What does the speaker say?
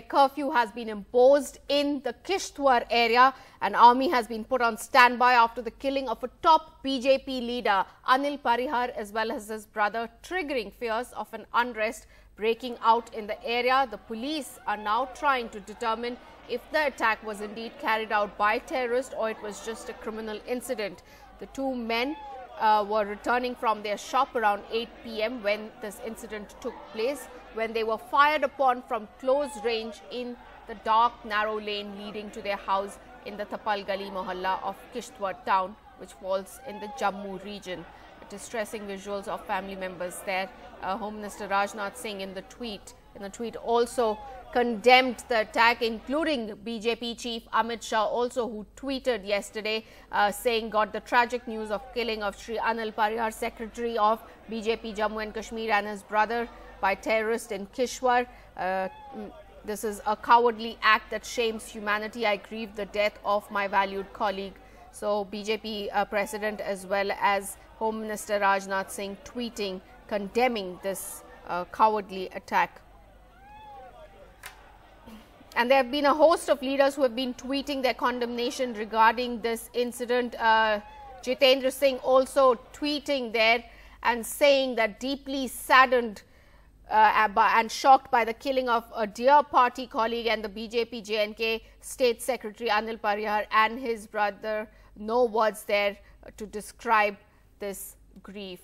A curfew has been imposed in the Kishtwar area. An army has been put on standby after the killing of a top BJP leader, Anil Parihar, as well as his brother, triggering fears of an unrest breaking out in the area. The police are now trying to determine if the attack was indeed carried out by terrorists or it was just a criminal incident. The two men were returning from their shop around 8 p.m. when this incident took place, when they were fired upon from close range in the dark, narrow lane leading to their house in the Tapal Gali Mohalla of Kishtwar town, which falls in the Jammu region. Distressing visuals of family members there. Home Minister Rajnath Singh in the tweet also condemned the attack, including BJP chief Amit Shah also, who tweeted yesterday saying, got the tragic news of killing of Shri Anil Parihar, secretary of BJP Jammu and Kashmir, and his brother by terrorists in Kishtwar. This is a cowardly act that shames humanity. I grieve the death of my valued colleague. So BJP president as well as Home Minister Rajnath Singh tweeting, condemning this cowardly attack. And there have been a host of leaders who have been tweeting their condemnation regarding this incident. Jitendra Singh also tweeting there and saying that deeply saddened and shocked by the killing of a dear party colleague and the BJP J&K State Secretary Anil Parihar and his brother. No words there to describe this grief.